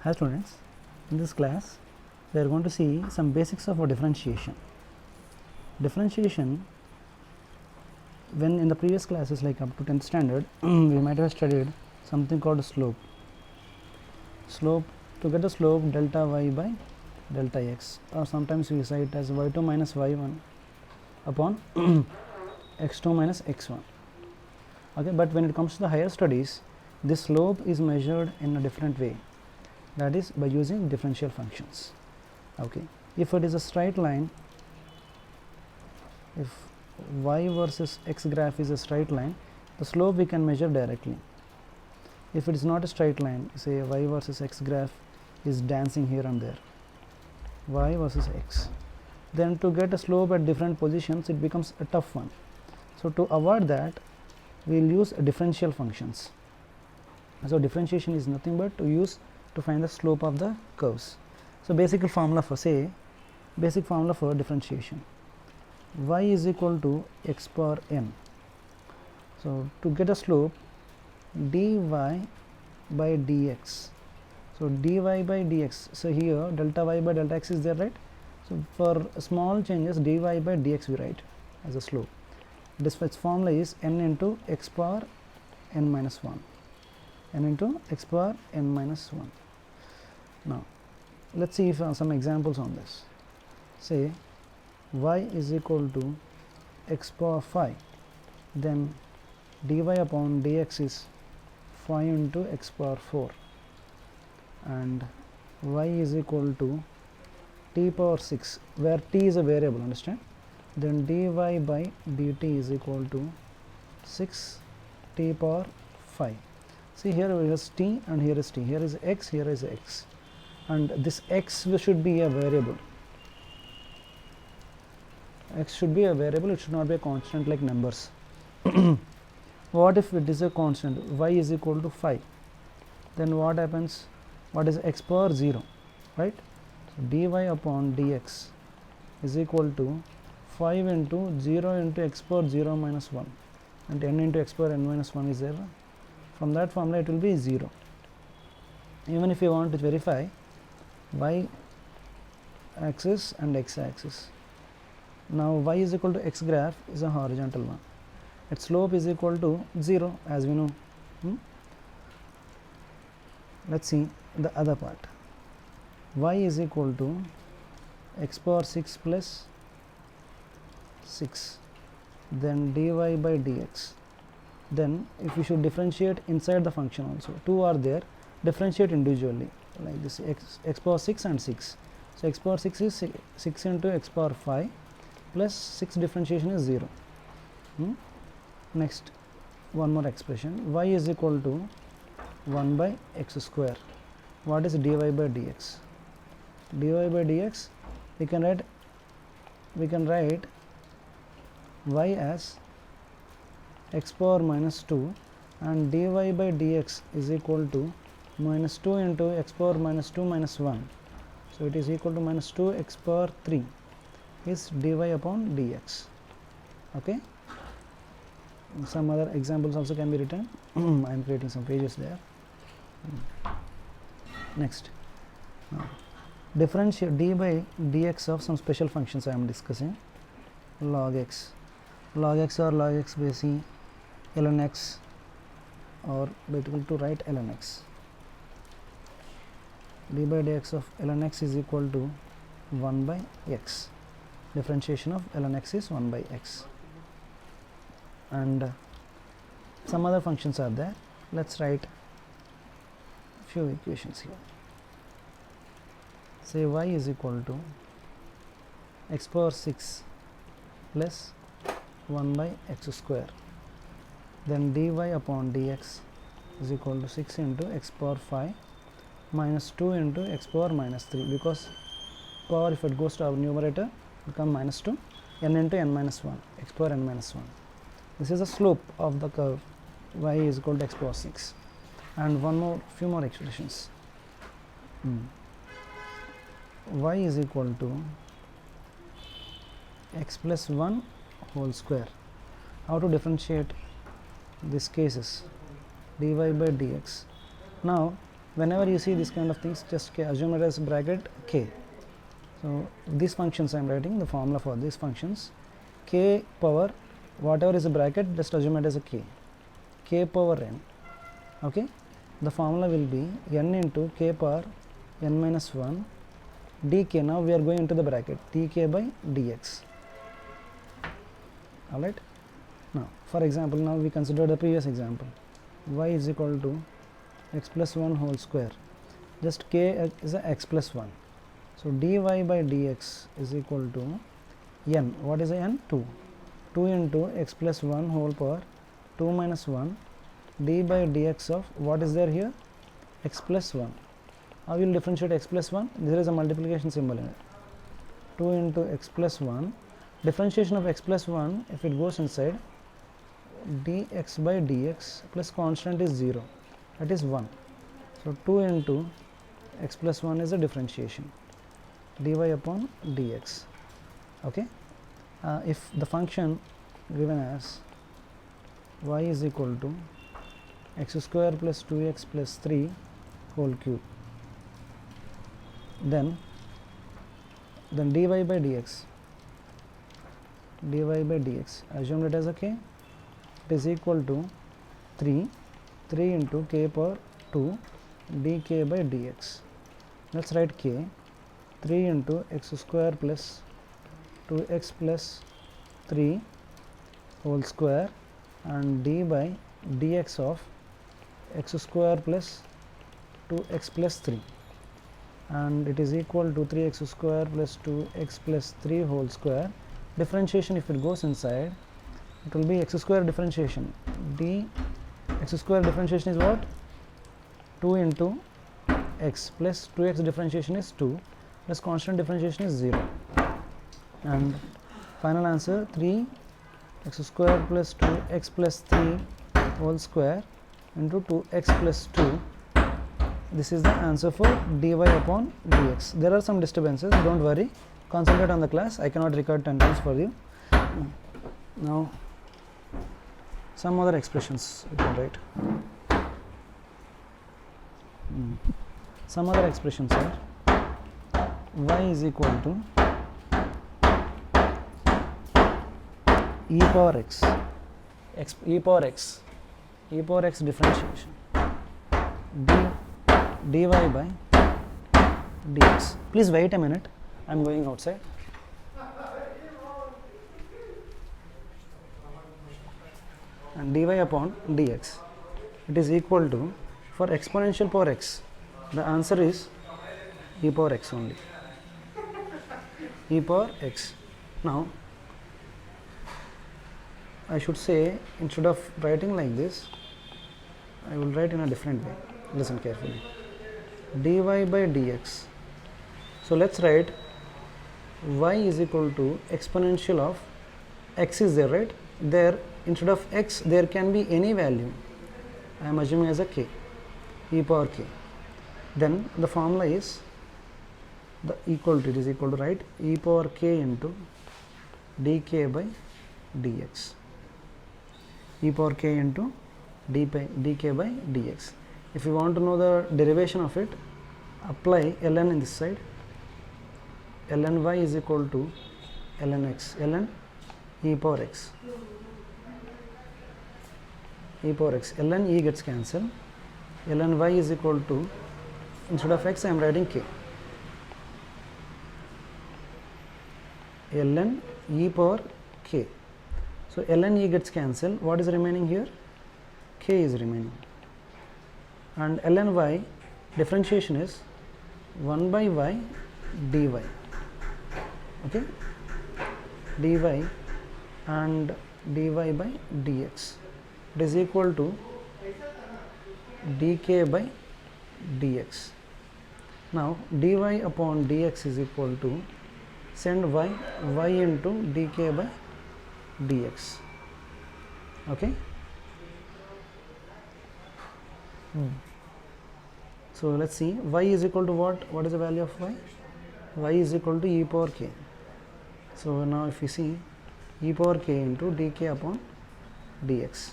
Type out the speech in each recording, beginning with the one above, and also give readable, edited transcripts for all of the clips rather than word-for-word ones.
Hi students, in this class we are going to see some basics of differentiation. Differentiation, when in the previous classes like up to 10th standard we might have studied something called slope. To get the slope delta y by delta x, or sometimes we say it as y2 minus y1 upon x2 minus x1. Okay, but when it comes to the higher studies, this slope is measured in a different way, that is by using differential functions. Okay, if it is a straight line, if y versus x graph is a straight line, the slope we can measure directly. If it is not a straight line, say y versus x graph is dancing here and there, y versus x, then to get a slope at different positions it becomes a tough one. So to avoid that, we will use differential functions. So differentiation is nothing but to find the slope of the curves. So basic formula for differentiation: y is equal to x power n. So to get a slope, dy by dx. So dy by dx. So here delta y by delta x is there, right? So for small changes, dy by dx we write as a slope. This formula is n into x power n minus 1. N into x power n minus 1. Now let us see if some examples on this. Say y is equal to x power 5, then dy upon dx is 5 into x power 4, and y is equal to t power 6, where t is a variable, understand? Then dy by dt is equal to 6 t power 5. See, here is t and here is t, here is x, here is x, and this x should be a variable. X should be a variable, it should not be a constant like numbers. What if it is a constant? Y is equal to 5, then what happens? What is x power 0, right? So dy upon dx is equal to 5 into 0 into x power 0 minus 1, and n into x power n minus 1 is there. From that formula it will be 0. Even if you want to verify y axis and x axis, now y is equal to x graph is a horizontal one, its slope is equal to 0 as we know. Let us see the other part. Y is equal to x power 6 plus 6, then dy by dx. Then if we should differentiate inside the function also, two are there, differentiate individually like this, x power 6 and 6. So x power 6 is 6 into x power 5 plus 6 differentiation is 0. Next, one more expression, y is equal to 1 by x square. What is dy by dx? Dy by dx, we can write y as x power minus 2, and dy by dx is equal to minus 2 into x power minus 2 minus 1. So it is equal to minus 2 x power 3 is dy upon dx. Okay. Some other examples also can be written. I am creating some pages there. Next, differentiate d by dx of some special functions I am discussing. Log x or log x by c, ln x, or basically to write ln x. D by dx of ln x is equal to 1 by x. Differentiation of ln x is 1 by x. And some other functions are there. Let us write few equations here. Say y is equal to x power 6 plus 1 by x square, then dy upon dx is equal to 6 into x power 5 minus 2 into x power minus 3, because power if it goes to our numerator it will become minus 2, n into n minus 1, x power n minus 1. This is the slope of the curve y is equal to x power 6. And few more expressions. Y is equal to x plus 1 whole square. How to differentiate these cases? Dy by dx. Now whenever you see this kind of things, just assume it as bracket k. So these functions I am writing the formula for these functions, k power whatever is a bracket, just assume it as a k power n. Okay, the formula will be n into k power n minus 1 dk. Now we are going into the bracket dk by dx. Alright, now for example, now we consider the previous example, y is equal to x plus 1 whole square, just k is a x plus 1. So dy by dx is equal to n, what is a n? 2 into x plus 1 whole power 2 minus 1 d by dx of what is there here? X plus 1. How will differentiate x plus 1? There is a multiplication symbol in it. 2 into x plus 1, differentiation of x plus 1, if it goes inside, dx by dx plus constant is 0, that is 1. So 2 into x plus 1 is a differentiation, dy upon dx. Okay, if the function given as y is equal to x square plus 2x plus 3 whole cube, then dy by dx, assume it as a k, it is equal to 3 into k power 2 dk by dx. Let's write k, 3 into x square plus 2x plus 3 whole square and d by dx of x square plus 2x plus 3, and it is equal to 3x square plus 2x plus 3 whole square. Differentiation, if it goes inside, it will be x square differentiation, d x square differentiation is what? 2 into x plus 2x differentiation is 2 plus constant differentiation is 0, and final answer 3 x square plus 2x plus 3 whole square into 2x plus 2. This is the answer for dy upon dx. There are some disturbances, don't worry, concentrate on the class. I cannot record 10 times for you. Now some other expressions you can write. Some other expressions are y is equal to e power x, e power x differentiation dy by dx. Please wait a minute, I am going outside. And dy upon dx, it is equal to, for exponential power x, the answer is e power x only, e power x. Now I should say, instead of writing like this, I will write in a different way. Listen carefully. Dy by dx. So let's write y is equal to exponential of x is there, right? There, instead of x, there can be any value. I am assuming as a k, e power k. Then the formula is the equal to, it is equal to, right, e power k into dk by dx, e power k into dk by dx. If you want to know the derivation of it, apply ln in this side, ln y is equal to ln x, ln e power x, ln e gets cancelled, ln y is equal to, instead of x I am writing k, ln e power k. So ln e gets cancelled, what is remaining here? K is remaining, and ln y differentiation is 1 by y dy, okay, dy and dy by dx, it is equal to dk by dx. Now dy upon dx is equal to, send y into dk by dx, okay. So let's see, y is equal to what is the value of y? Y is equal to e power k. So now if you see, e power k into dk upon dx,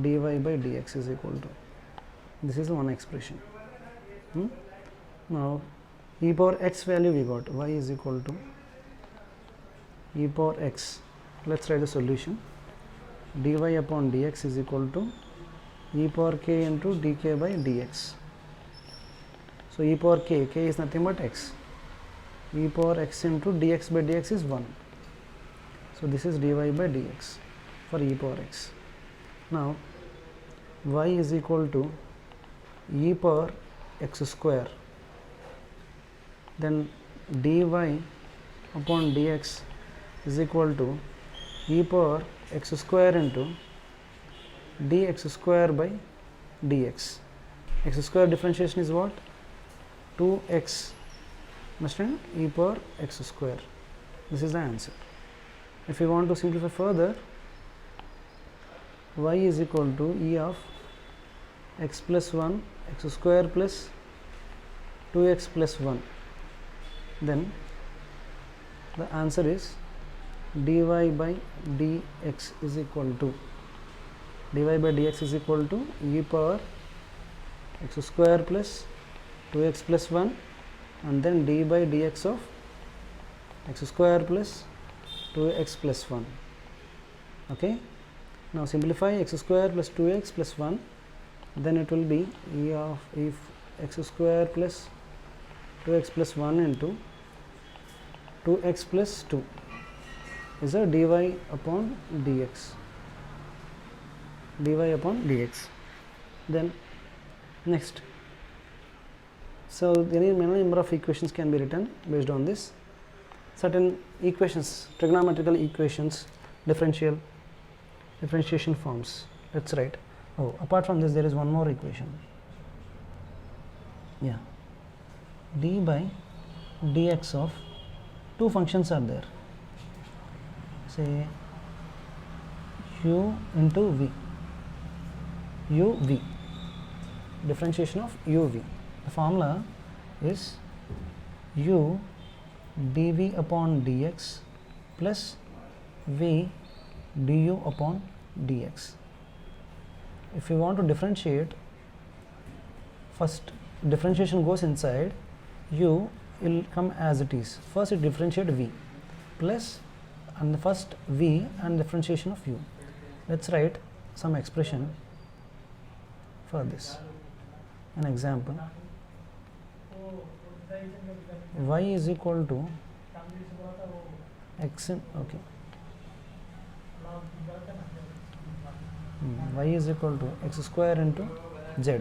dy by dx is equal to, this is one expression. Now e power x value we got, y is equal to e power x. Let's write the solution. Dy upon dx is equal to e power k into dk by dx. So e power k is nothing but x. E power x into dx by dx is 1. So this is dy by dx for e power x. Now y is equal to e power x square. Then dy upon dx is equal to e power x square into dx square by dx. X square differentiation is what? 2x understand, e power x square. This is the answer. If you want to simplify further, y is equal to e of x plus 1 x square plus 2x plus 1. Then the answer is dy by dx is equal to e power x square plus 2x plus 1 and then d by dx of x square plus 2x plus 1. Okay. Now simplify x square plus 2x plus 1, then it will be e of if x square plus 2x plus 1 into 2x plus 2 is a dy upon dx. Then next, so any number of equations can be written based on this. Certain equations, trigonometrical equations, differentiation forms. Let's write. Oh, apart from this, there is one more equation. Yeah, d by dx of two functions are there. Say u into v. uv, differentiation of uv. The formula is u dv upon dx plus v du upon dx. If you want to differentiate, first differentiation goes inside, u will come as it is. First it differentiate v plus and the first v and differentiation of u. Let's write some expression for this. An example, y is equal to x in, okay, y is equal to x square into z,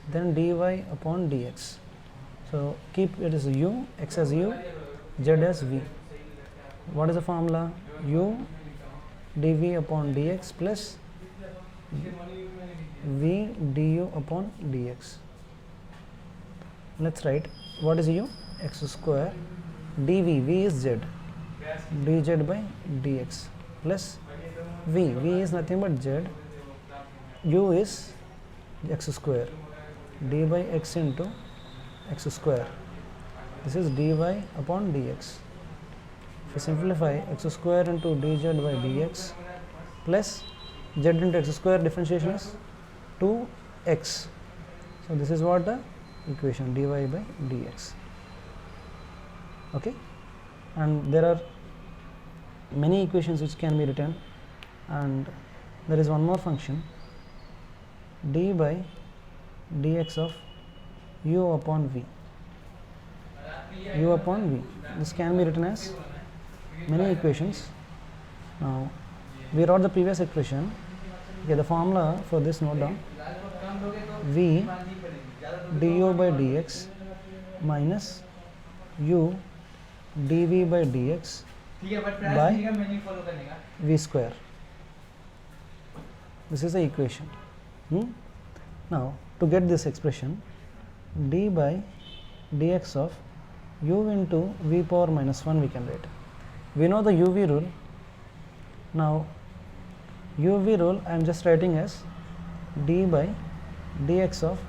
then dy upon dx. So keep it as u, x as u, z as v. What is the formula? U dv upon dx plus v du upon dx. Let's write what is u? X square dv, v is z, dz by dx plus v is nothing but z, u is x square, d by x into x square. This is dy upon dx. If you simplify, x square into dz by dx plus z into x square, differentiation is 2x. So this is what the equation, dy by dx. Okay, and there are many equations which can be written, and there is one more function, d by dx of u upon v. This can be written as many equations. Now we wrote the previous equation. Okay, the formula for this, note down, v du by dx minus u dv by dx by v square. This is the equation. Now to get this expression, d by dx of u into v power minus 1 we can write. We know the uv rule. Now uv rule I am just writing as d by dx of,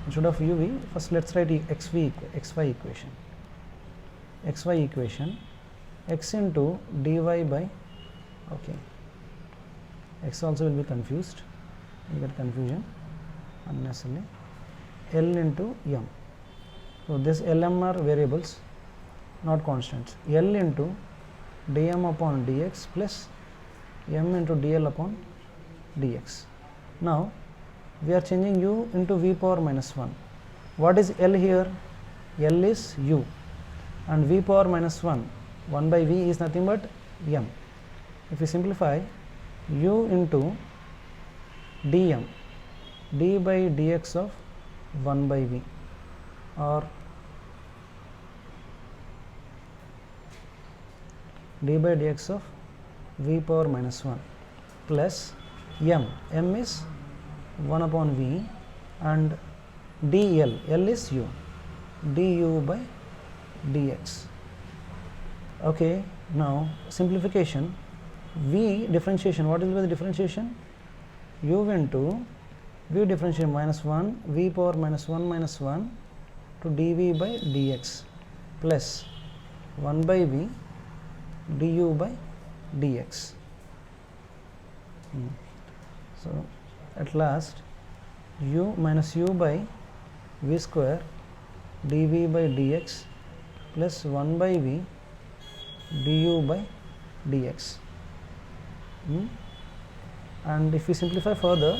instead of uv, first let's write xy equation. xy equation, x into dy by, okay, x also will be confused, you get confusion unnecessarily, L into m. So this Lm are variables, not constants. L into dm upon dx plus m into dl upon dx. Now we are changing u into v power minus 1. What is L here? L is u, and v power minus 1 by v is nothing but m. If we simplify, u into dm, d by dx of 1 by v, or d by dx of v power minus 1 plus m is 1 upon v, and dl, L is u, du by dx. Okay, now simplification, v differentiation, what is the differentiation? U into v differentiation minus 1, v power minus 1 minus 1 to dv by dx plus 1 by v du by dx. So at last, u minus u by v square dv by dx plus 1 by v du by dx. And if we simplify further,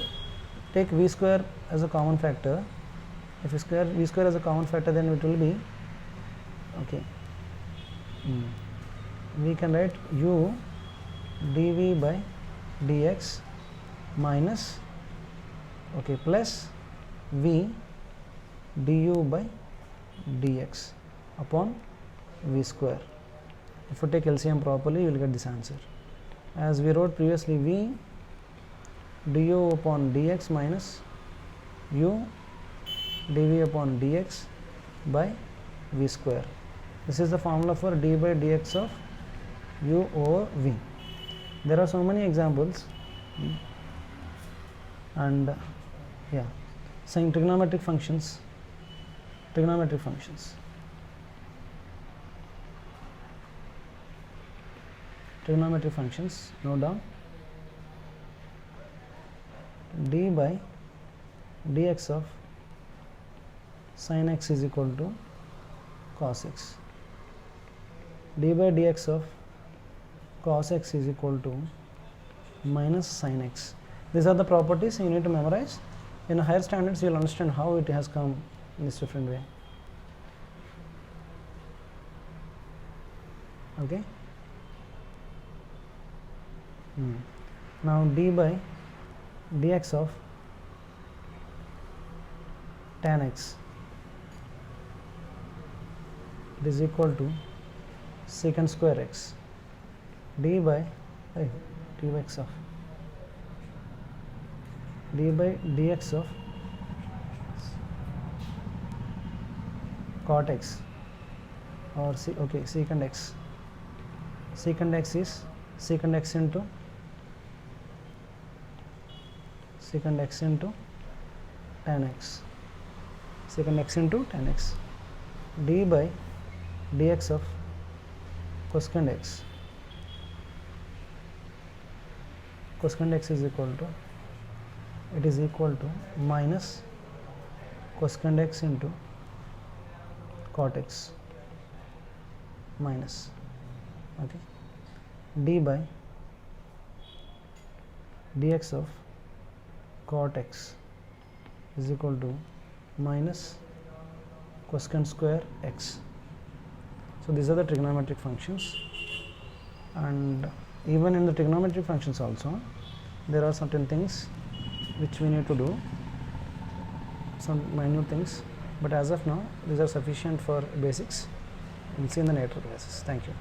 take v square as a common factor. If we square v square as a common factor, then it will be, okay, we can write u dv by dx minus, okay, plus v du by dx upon v square. If you take LCM properly, you will get this answer. As we wrote previously, v du upon dx minus u dv upon dx by v square. This is the formula for d by dx of u over v. There are so many examples, and yeah, saying trigonometric functions. Trigonometric functions. Trigonometric functions, note down. D by dx of sin x is equal to cos x. D by dx of cos x is equal to minus sin x. These are the properties you need to memorize. In higher standards, you will understand how it has come in this different way. Okay. Now d by dx of tan x, it is equal to secant square x. D by dx of d by dx of cot x, or secant x. Secant x is secant x into tan x, secant x into tan x. D by dx of cosecant x, cosecant x is equal to, it is equal to minus cosecant x into cot x minus, okay, d by dx of cot x is equal to minus cosecant square x. So these are the trigonometric functions, and even in the trigonometric functions also there are certain things which we need to do, some minute things, but as of now these are sufficient for basics. We will see in the later classes. Thank you.